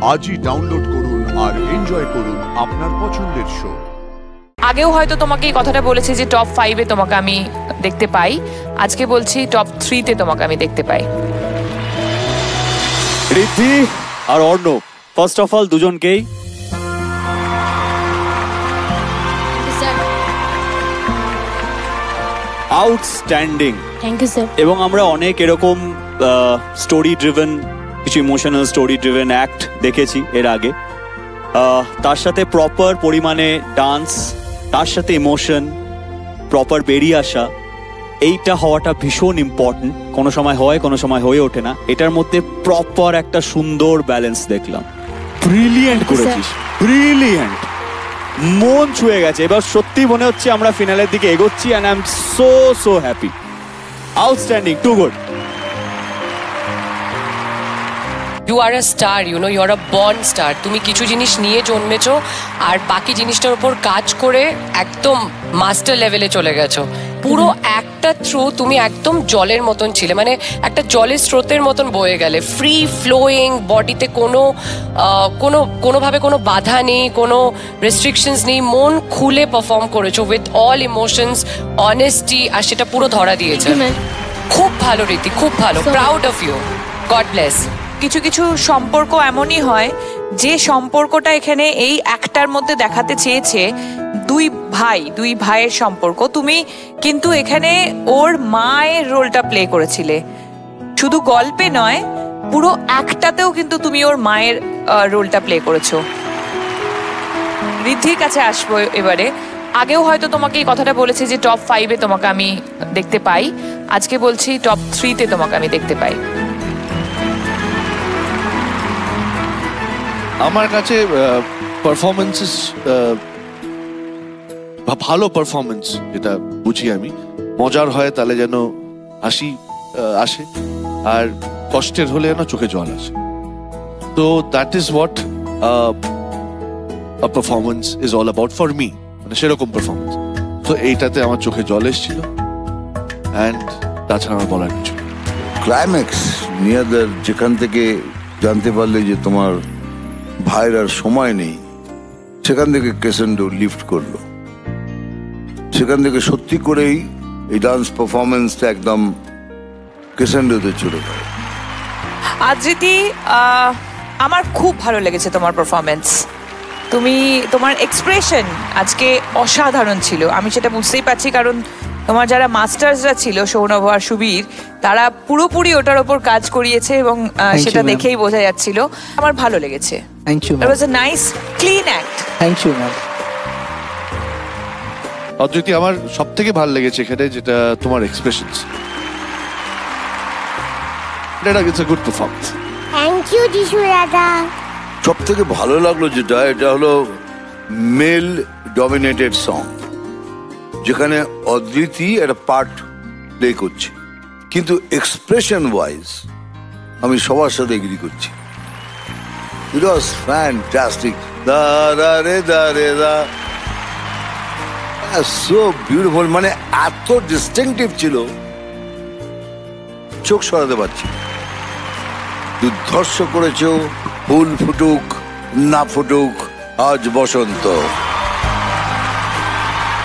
আজই ডাউনলোড করুন আর এনজয় করুন আপনার পছন্দের শো। আগেও হয়তো তোমাকে এই কথাটা বলেছি যে টপ 5-এ তোমাকে আমি দেখতে পাই, আজকে বলছি টপ 3-তে তোমাকে আমি দেখতে পাই। ঋদ্ধি আর অর্ণব, ফার্স্ট অফ অল দুজনকেই আউটস্ট্যান্ডিং। Thank you sir. এবং আমরা অনেক এরকম স্টোরি ড্রিভেন, কিছু ইমোশনাল স্টোরি ড্রিভেন অ্যাক্ট দেখেছি এর আগে। তার সাথে প্রপার পরিমাণে ডান্স, তার সাথে ইমোশন প্রপার বেরিয়ে আসা, এইটা হওয়াটা ভীষণ ইম্পর্টেন্ট। কোনো সময় হয়, কোনো সময় হয়ে ওঠে না। এটার মধ্যে প্রপার একটা সুন্দর ব্যালেন্স দেখলাম। ব্রিলিয়েন্ট করেছিস, ব্রিলিয়েন্ট, মন ছুঁয়ে গেছে। এবার সত্যি মনে হচ্ছে আমরা ফিনালের দিকে এগোচ্ছি, and I am so happy. Outstanding, too good. You are a star, you know, you are a born star. তুমি কিছু জিনিস নিয়ে জন্মেছো আর বাকি জিনিসটার উপর কাজ করে একদম মাস্টার লেভেলে চলে গেছো। পুরো একটা থ্রু তুমি একদম জলের মতন ছিলে, মানে একটা জলের স্রোতের মতন বয়ে গেলে, ফ্রি ফ্লোয়িং, বডিতে কোনোভাবে কোনো বাধা নেই, কোনো রেস্ট্রিকশনস নেই, মন খুলে পারফর্ম করেছো উইথ অল ইমোশনস, অনেস্টি, আর সেটা পুরো ধরা দিয়েছে। খুব ভালো রীতি, খুব ভালো, proud of you, God bless. কিছু কিছু সম্পর্ক এমনই হয় যে সম্পর্কটা এখানে এই একটার মধ্যে দেখাতে চেয়েছে দুই ভাইয়ের সম্পর্ক। তুমি কিন্তু এখানে ওর মায়ের রোলটা প্লে করেছিলে, শুধু গল্পে নয়, পুরো একটাতেও কিন্তু তুমি ওর মায়ের রোলটা প্লে করেছো। ঋদ্ধির কাছে আসবো এবারে। আগেও হয়তো তোমাকে এই কথাটা বলেছি যে টপ 5-এ তোমাকে আমি দেখতে পাই, আজকে বলছি টপ 3-তে তোমাকে আমি দেখতে পাই। আমার কাছে পারফরমেন্সেস, ভালো পারফরমেন্স যেটা বুঝি আমি, মজার হয় তাহলে যেন হাসি আসে, আর কষ্টের হলে যেন চোখে জল আসে। তো that is what a performance is all about for me, মানে সেরকম পারফরমেন্স। তো এইটাতে আমার চোখে জল এসেছিল, অ্যান্ড তাছাড়া আমার বলার কিছু। ক্লাইম্যাক্স নিয়াদের যেখান থেকে জানতে পারলে যে তোমার ভাইয়ের আর সময় নেই, সেখান থেকে ক্রেসেন্ডো লিফট করলো। সেখান থেকে সত্যি করেই এই ডান্স পারফরমেন্সটা একদম ক্রেসেন্ডোতে চলে গেল। আদ্রিতি, আমার খুব ভালো লেগেছে তোমার পারফরমেন্স। তোমার এক্সপ্রেশন আজকে অসাধারণ ছিল, আমি সেটা বুঝতেই পারছি, কারণ তোমার যারা মাস্টার্সরা ছিল, সৌনভ আর সুবীর, তারা পুরোপুরি ওটার ওপর কাজ করিয়েছে এবং সেটা দেখেই বোঝা যাচ্ছিল। আমার ভালো লেগেছে। Thank you. It was a nice clean act. Thank you ma'am. অদ্বৈতী, আমার সব থেকে ভালো লেগেছে এখানে যেটা তোমার expressions. It's a good performance. Thank you Jishu দাদা। সব থেকে ভালো লাগলো যেটা, এটা হলো মেল ডমিনেটেড সং, যেখানে অদ্বৈতী একটা পার্ট প্লে করছে, কিন্তু এক্সপ্রেশন ওয়াইজ আমি সবার সাথে এগ্রি করছি। ইট ওয়াজ ফ্যান্টাস্টিক। দা রা রে দা রে দা, সো বিউটিফুল, মানে এত ডিস্টিংটিভ ছিল, চোখ সরাতে পারছি। দুর্ধর্ষ করেছো, ফুল ফুটুক না ফুটুক আজ বসন্ত।